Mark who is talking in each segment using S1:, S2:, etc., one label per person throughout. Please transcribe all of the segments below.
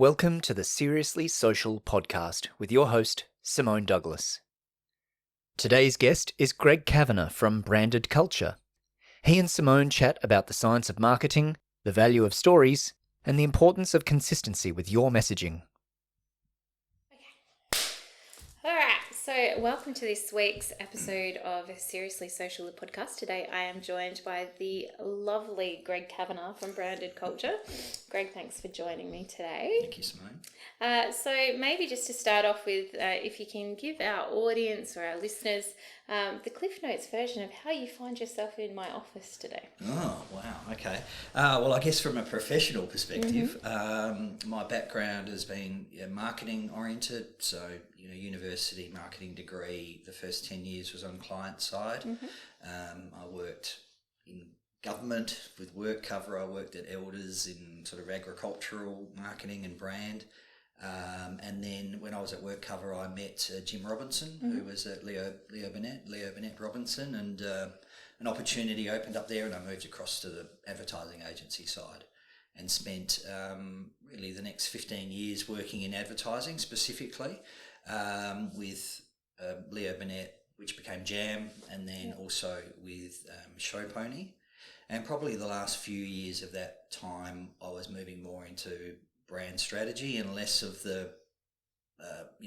S1: Welcome to the Seriously Social podcast with your host, Simone Douglas. Today's guest is Greg Kavanagh from Branded Culture. He and Simone chat about the science of marketing, the value of stories, and the importance of consistency with your messaging.
S2: All right, so welcome to this week's episode of Seriously Social, the podcast. Today I am joined by the lovely Greg Kavanagh from Branded Culture. Greg, thanks for joining me today.
S3: Thank you, Simone.
S2: So maybe just to start off with, if you can give our audience or our listeners the Cliff Notes version of how you find yourself in my office today.
S3: Oh, wow. Okay. Well, I guess from a professional perspective, my background has been marketing oriented. So, university marketing degree, the first 10 years was on client side. I worked in government with work cover. I worked at Elders in sort of agricultural marketing and brand. And then when I was at work cover, I met Jim Robinson, who was at Leo Burnett Robinson, and an opportunity opened up there, and I moved across to the advertising agency side and spent really the next 15 years working in advertising specifically with Leo Burnett, which became Jam, and then also with Show Pony. And probably the last few years of that time, I was moving more into brand strategy and less of the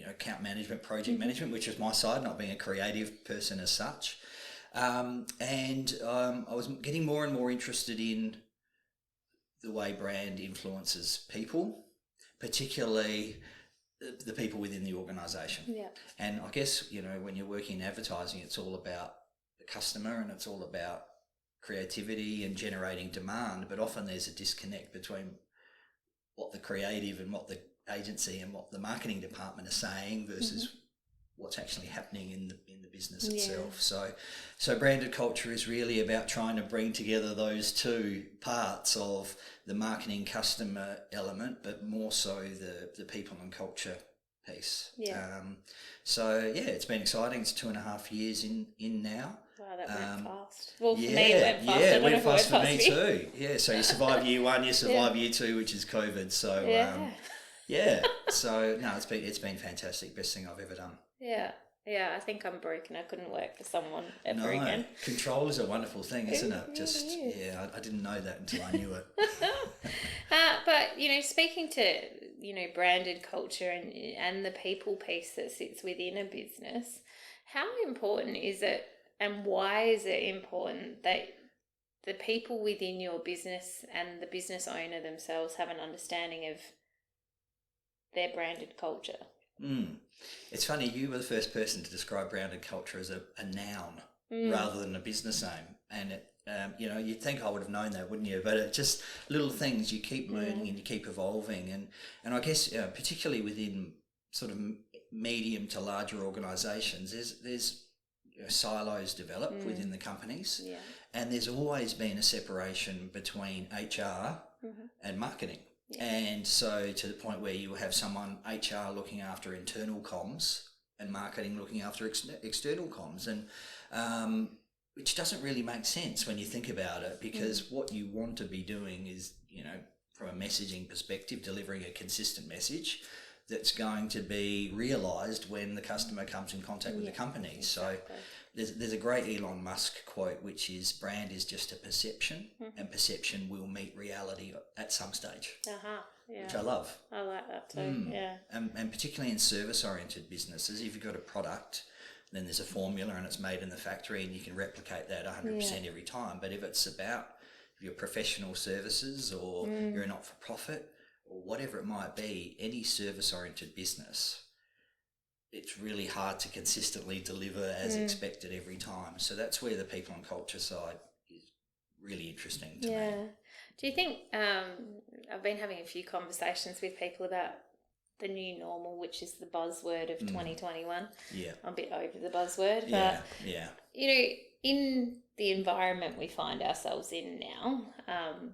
S3: account management, project management, which is my side, not being a creative person as such. I was getting more and more interested in the way brand influences people, particularly the people within the organisation.
S2: Yeah.
S3: And I guess, when you're working in advertising, it's all about the customer and it's all about creativity and generating demand, but often there's a disconnect between what the creative and what the agency and what the marketing department are saying versus what's actually happening in the business itself. So branded culture is really about trying to bring together those two parts of the marketing customer element, but more so the people and culture piece. It's been exciting. It's 2.5 years in now.
S2: Wow, that went fast. Well, for me, it went fast.
S3: Yeah, it went fast for me too. Yeah, so you survive year one, you survive year two, which is COVID. So, So, no, it's been fantastic. Best thing I've ever done.
S2: Yeah, I think I'm broken. I couldn't work for someone ever again.
S3: Control is a wonderful thing, isn't it? I didn't know that until I knew it.
S2: But, speaking to, branded culture and the people piece that sits within a business, how important is it and why is it important that the people within your business and the business owner themselves have an understanding of their branded culture?
S3: It's funny, you were the first person to describe branded culture as a noun rather than a business name. And it, you'd think I would have known that, wouldn't you? But it's just little things you keep learning and you keep evolving. And I guess particularly within sort of medium to larger organisations, there's silos develop within the companies, and there's always been a separation between HR and marketing. And so to the point where you have someone, HR looking after internal comms and marketing looking after external comms, and which doesn't really make sense when you think about it, because what you want to be doing is, from a messaging perspective, delivering a consistent message that's going to be realised when the customer comes in contact with the company. Exactly. So there's a great Elon Musk quote, which is, brand is just a perception, and perception will meet reality at some stage, which I love.
S2: I like that too,
S3: And particularly in service-oriented businesses, if you've got a product, then there's a formula and it's made in the factory and you can replicate that 100% every time. But if it's about your professional services or you're a not-for-profit, or whatever it might be, any service-oriented business, it's really hard to consistently deliver as expected every time. So that's where the people and culture side is really interesting to me.
S2: Do you think, I've been having a few conversations with people about the new normal, which is the buzzword of 2021.
S3: Yeah.
S2: I'm a bit over the buzzword, but, in the environment we find ourselves in now, and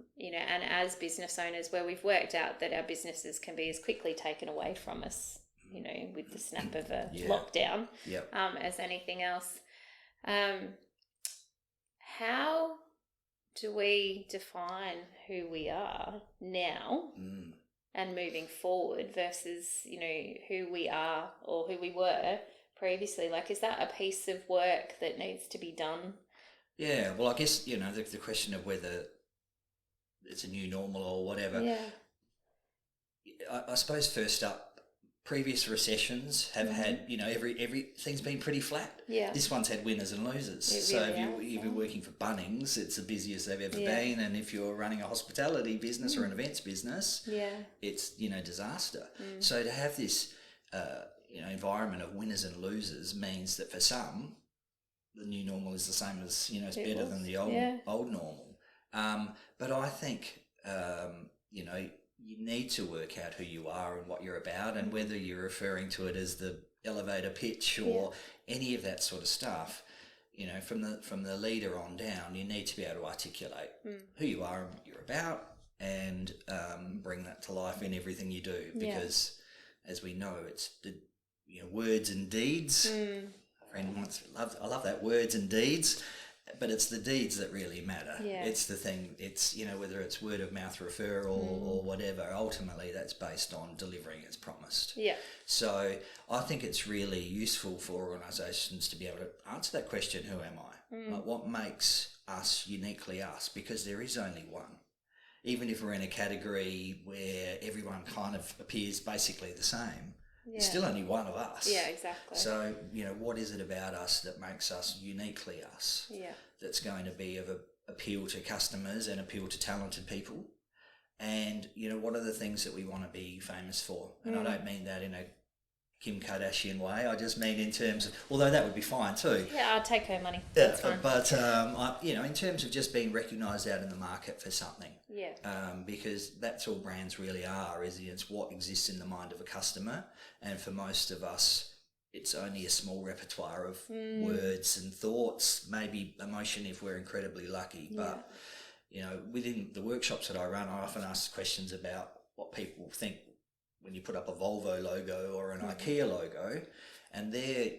S2: as business owners, where we've worked out that our businesses can be as quickly taken away from us, with the snap of a lockdown, as anything else. How do we define who we are now and moving forward versus, you know, who we are or who we were previously? Like, is that a piece of work that needs to be done?
S3: Yeah, well, I guess, you know, the question of whether it's a new normal or whatever.
S2: Yeah.
S3: I suppose first up, previous recessions have had, you know, everything's been pretty flat.
S2: Yeah.
S3: This one's had winners and losers.
S2: It
S3: So
S2: really
S3: if you're working for Bunnings, it's the busiest they've ever
S2: Yeah.
S3: been. And if you're running a hospitality business or an events business, it's, you know, disaster. So to have this, you know, environment of winners and losers means that for some, the new normal is the same as, you know, it's better than the old normal. But I think, you know, you need to work out who you are and what you're about, and whether you're referring to it as the elevator pitch or any of that sort of stuff. You know, from the leader on down, you need to be able to articulate who you are and what you're about, and bring that to life in everything you do. Because, as we know, it's the, you know, words and deeds. A friend once I love that, words and deeds. But it's the deeds that really matter.
S2: Yeah.
S3: It's the thing, it's, you know, whether it's word of mouth referral or whatever, ultimately that's based on delivering as promised.
S2: Yeah.
S3: So I think it's really useful for organisations to be able to answer that question, who am I? Like, what makes us uniquely us? Because there is only one. Even if we're in a category where everyone kind of appears basically the same, it's still only one of us.
S2: Yeah, exactly.
S3: So, you know, what is it about us that makes us uniquely us?
S2: Yeah.
S3: That's going to be of appeal to customers and appeal to talented people? And, you know, what are the things that we want to be famous for? And I don't mean that in a Kim Kardashian way. I just mean in terms of, although that would be fine too.
S2: Yeah, I'll take her money. That's fine.
S3: But, you know, in terms of just being recognised out in the market for something.
S2: Yeah.
S3: Because that's all brands really are, is it's what exists in the mind of a customer. And for most of us, it's only a small repertoire of words and thoughts, maybe emotion if we're incredibly lucky. But, you know, within the workshops that I run, I often ask questions about what people think when you put up a Volvo logo or an IKEA logo. And they're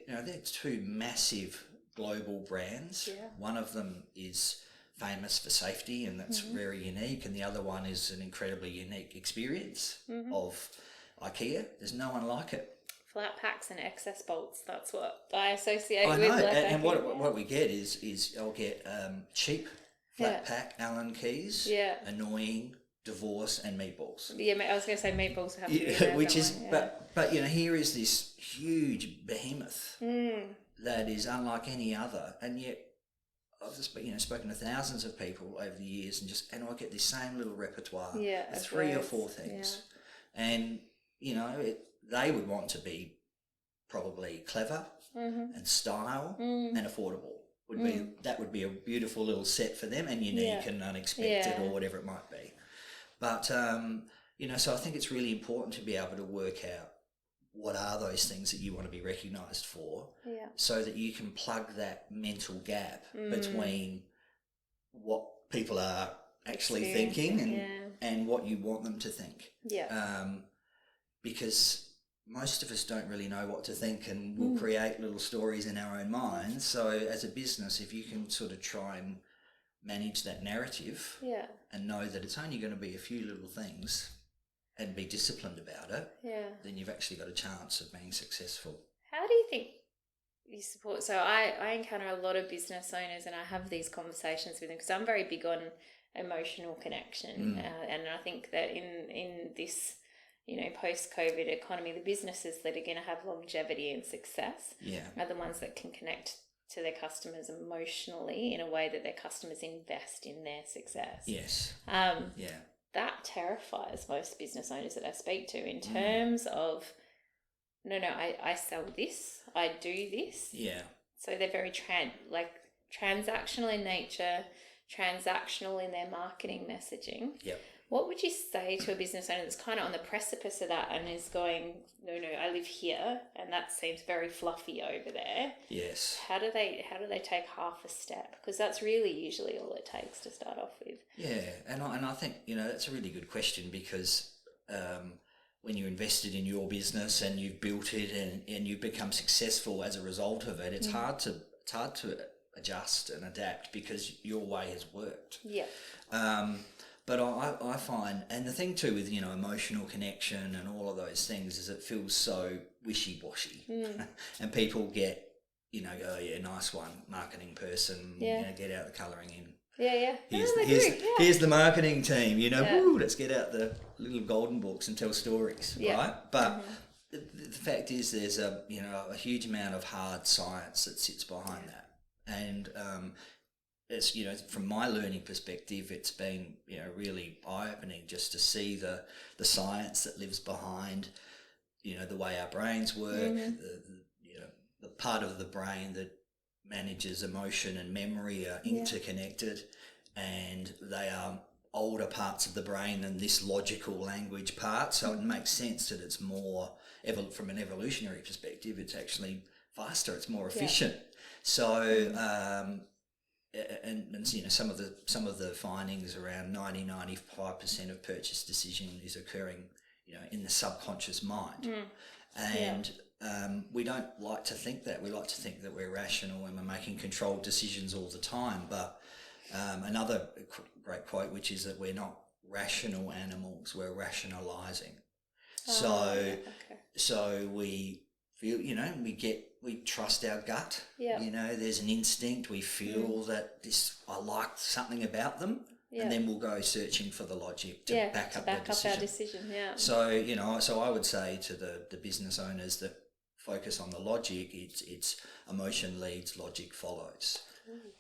S3: two massive global brands. Yeah. One of them is famous for safety, and that's very unique, and the other one is an incredibly unique experience of IKEA. There's no one like it.
S2: Flat packs and excess bolts, that's what I associate
S3: I
S2: with.
S3: know, and what we get is I'll get cheap flat pack Allen keys, annoying, divorce, and meatballs.
S2: Yeah, I was going to say meatballs have to be there,
S3: which is, but you know, here is this huge behemoth that is unlike any other, and yet I've just, you know, spoken to thousands of people over the years, and I get this same little repertoire of 3 or 4 things, and you know, they would want to be probably clever and style and affordable. That would be a beautiful little set for them, and unique and unexpected or whatever it might be. But you know, so I think it's really important to be able to work out what are those things that you want to be recognised for, so that you can plug that mental gap between what people are actually thinking and what you want them to think. Because most of us don't really know what to think, and we'll create little stories in our own minds. So as a business, if you can sort of try and manage that narrative and know that it's only going to be a few little things and be disciplined about it, then you've actually got a chance of being successful.
S2: How do you think you support? So I encounter a lot of business owners, and I have these conversations with them because I'm very big on emotional connection, and I think that in this, you know, post-COVID economy, the businesses that are going to have longevity and success are the ones that can connect to their customers emotionally in a way that their customers invest in their success.
S3: Yes.
S2: That terrifies most business owners that I speak to in terms of, I sell this, I do this. Yeah. So they're very transactional in nature, transactional in their marketing messaging. Yep. What would you say to a business owner that's kind of on the precipice of that and is going, no, I live here, and that seems very fluffy over there? Yes. How do they take half a step? Because that's really usually all it takes to start off with. Yeah, and I think, you know, that's a really good question, because when you invested in your business and you've built it and you've become successful as a result of it, it's hard to adjust and adapt because your way has worked. Yeah.
S3: But I find, and the thing too with, emotional connection and all of those things is it feels so wishy-washy. And people get, oh yeah, nice one, marketing person, get out the colouring in.
S2: Yeah.
S3: Here's the marketing team, woo, let's get out the little golden books and tell stories, right? But the fact is there's a huge amount of hard science that sits behind that. And it's, from my learning perspective, it's been, really eye-opening just to see the science that lives behind, the way our brains work, the part of the brain that manages emotion and memory are interconnected, and they are older parts of the brain than this logical language part. So it makes sense that it's more, from an evolutionary perspective, it's actually faster, it's more efficient. So, and some of the findings around 95% of purchase decision is occurring, in the subconscious mind, and we don't like to think that. We like to think that we're rational and we're making controlled decisions all the time. But another great quote, which is that we're not rational animals; we're rationalizing. So we feel, we trust our gut. There's an instinct. We feel that I like something about them, and then we'll go searching for the logic to back up our decision. So so I would say to the business owners that focus on the logic, it's emotion leads, logic follows.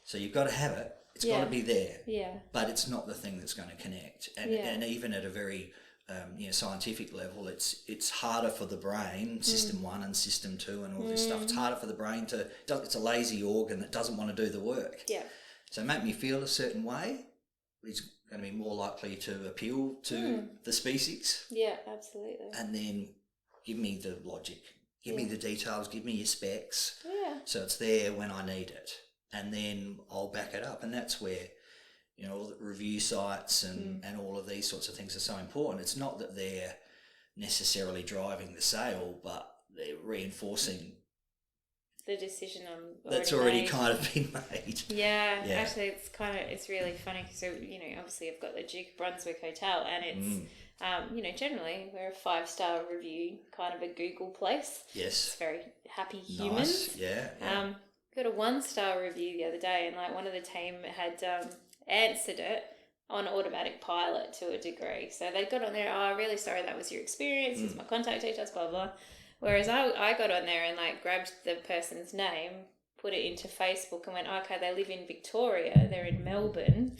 S3: So you've got to have it. It's got to be there. But it's not the thing that's going to connect. And even at a very scientific level, it's harder for the brain, system 1 and system 2 and all this stuff. It's harder for the brain it's a lazy organ that doesn't want to do the work. So make me feel a certain way is going to be more likely to appeal to the species.
S2: Absolutely.
S3: And then give me the logic, give me the details, give me your specs. So it's there when I need it. And then I'll back it up. And that's where all the review sites and all of these sorts of things are so important. It's not that they're necessarily driving the sale, but they're reinforcing
S2: the decision
S3: that's already kind of been made.
S2: Actually, it's really funny. So obviously I've got the Duke of Brunswick Hotel, and it's generally we're a 5-star review kind of a Google place. It's very happy humans.
S3: Nice.
S2: Got a 1-star review the other day, and one of the team had answered it on automatic pilot to a degree. So they got on there, really sorry that was your experience, here's my contact details, blah, blah. Whereas I got on there and grabbed the person's name, put it into Facebook and went, okay, they live in Victoria, they're in Melbourne.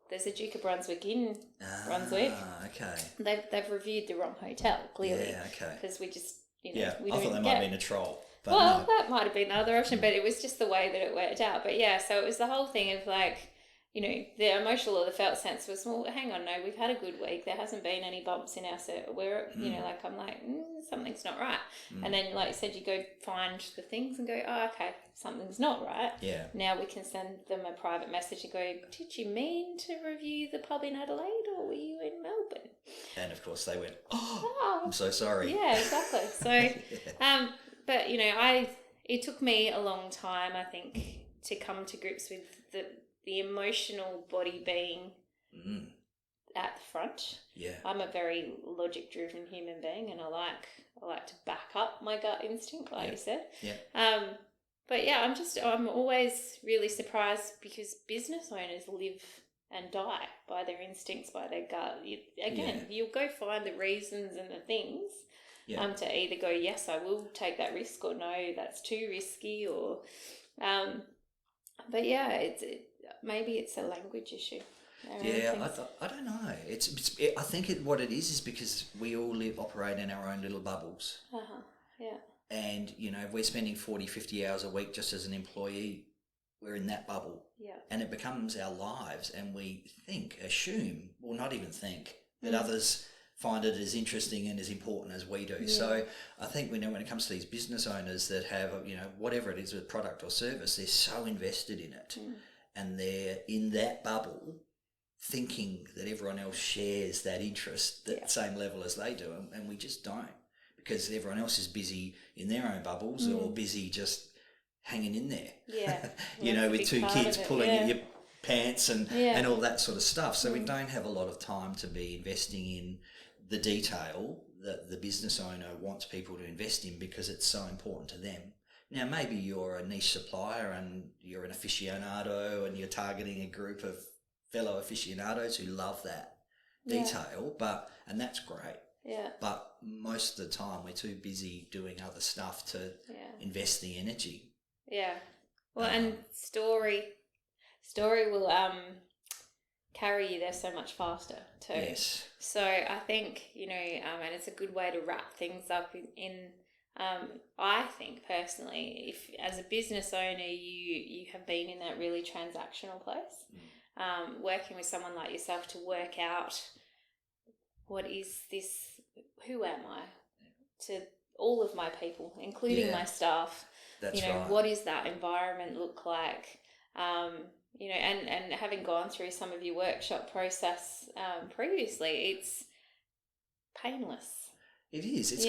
S2: There's a Duke of Brunswick in Brunswick.
S3: Okay.
S2: They've reviewed the wrong hotel, clearly.
S3: Yeah, okay.
S2: Because we just, we
S3: I
S2: didn't
S3: thought they might have been a troll. But
S2: no. That might have been the other option, but it was just the way that it worked out. But so it was the whole thing of the emotional or the felt sense was, well, hang on, no, we've had a good week. There hasn't been any bumps in our set. We're, I'm like, something's not right. And then, like you said, you go find the things and go, oh, okay, something's not right. Now we can send them a private message and go, did you mean to review the pub in Adelaide or were you in Melbourne?
S3: And of course they went, I'm so sorry.
S2: Yeah, exactly. So, but, it took me a long time, I think, to come to grips with the emotional body being at the front. I'm a very logic-driven human being, and I like to back up my gut instinct, like you said. But I'm always really surprised because business owners live and die by their instincts, by their gut. You'll go find the reasons and the things to either go, yes, I will take that risk, or no, that's too risky, or but maybe it's a language issue.
S3: I don't know. I think what it is because we all operate in our own little bubbles. And if we're spending 40, 50 hours a week just as an employee, we're in that bubble. And it becomes our lives, and we assume, well, not even think that others find it as interesting and as important as we do. So I think when it comes to these business owners that have, whatever it is, a product or service, they're so invested in it. And they're in that bubble thinking that everyone else shares that interest, that same level as they do. And we just don't, because everyone else is busy in their own bubbles or busy just hanging in there. With 2 kids pulling pants and all that sort of stuff. So we don't have a lot of time to be investing in the detail that the business owner wants people to invest in because it's so important to them. Now, maybe you're a niche supplier and you're an aficionado and you're targeting a group of fellow aficionados who love that detail, and that's great.
S2: Yeah.
S3: But most of the time we're too busy doing other stuff to invest the energy.
S2: Yeah. Well, and story will carry you there so much faster too.
S3: Yes.
S2: So I think, and it's a good way to wrap things up in I think personally, if as a business owner you have been in that really transactional place, working with someone like yourself to work out what is this, who am I to all of my people, including my staff.
S3: That's right.
S2: What does that environment look like? And having gone through some of your workshop process previously, it's painless.
S3: It is. It's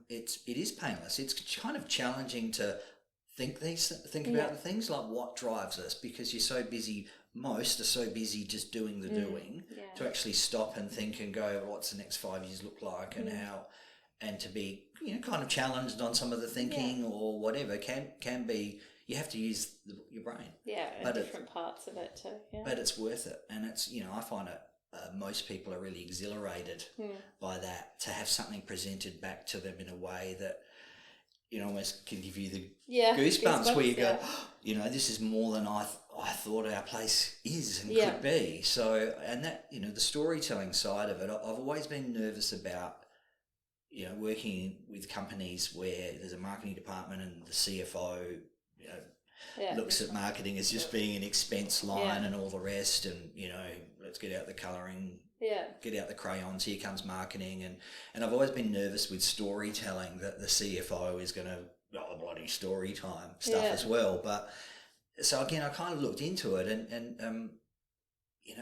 S3: it is painless. It's kind of challenging to think about the things like what drives us, because you're so busy. Most are so busy just doing the doing to actually stop and think and go, what's the next 5 years look like, and how, and to be kind of challenged on some of the thinking or whatever can be. You have to use your brain.
S2: Yeah, and different parts of it too. Yeah.
S3: But it's worth it, and it's I find it. Most people are really exhilarated by that, to have something presented back to them in a way that almost can give you the goosebumps where you go, this is more than I thought our place is and could be. So, and that the storytelling side of it, I've always been nervous about working with companies where there's a marketing department and the CFO looks at marketing as just being an expense line and all the rest, and let's get out the colouring, get out the crayons, here comes marketing, and I've always been nervous with storytelling that the CFO is going to bloody story time stuff as well. But so again, I kind of looked into it, and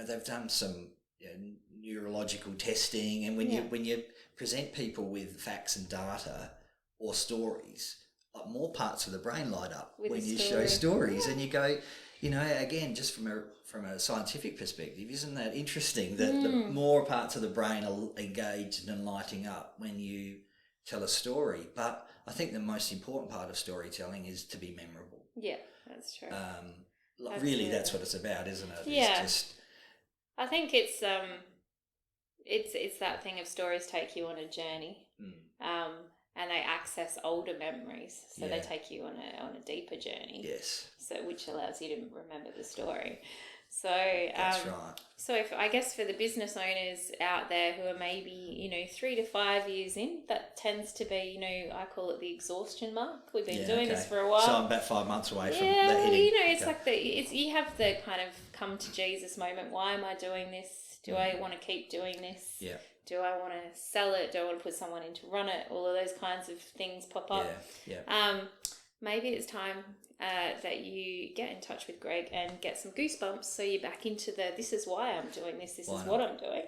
S3: they've done some neurological testing, and when you present people with facts and data or stories, more parts of the brain light up when you show stories, and you go, again, just from a scientific perspective, isn't that interesting that the more parts of the brain are engaged and lighting up when you tell a story? But I think the most important part of storytelling is to be memorable.
S2: Yeah, that's true.
S3: Really, that's what it's about, isn't it?
S2: Yeah.
S3: It's just,
S2: I think it's that thing of stories take you on a journey. And they access older memories, so they take you on a deeper journey.
S3: Yes.
S2: So which allows you to remember the story. So
S3: that's right.
S2: So if, I guess for the business owners out there who are maybe 3 to 5 years in, that tends to be I call it the exhaustion mark. We've been doing this for a while.
S3: So I'm about 5 months away from that hitting.
S2: It's like you have the kind of come to Jesus moment. Why am I doing this? Do I want to keep doing this?
S3: Yeah.
S2: Do I want to sell it? Do I want to put someone in to run it? All of those kinds of things pop up.
S3: Yeah.
S2: Maybe it's time that you get in touch with Greg and get some goosebumps, so you're back into this is why I'm doing this. This is what I'm doing.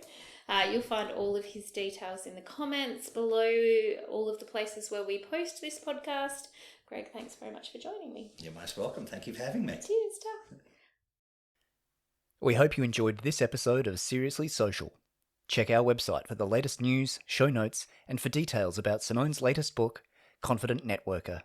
S2: You'll find all of his details in the comments below, all of the places where we post this podcast. Greg, thanks very much for joining me.
S3: You're most welcome. Thank you for having me.
S2: Cheers, ta.
S1: We hope you enjoyed this episode of Seriously Social. Check our website for the latest news, show notes, and for details about Simone's latest book, Confident Networker.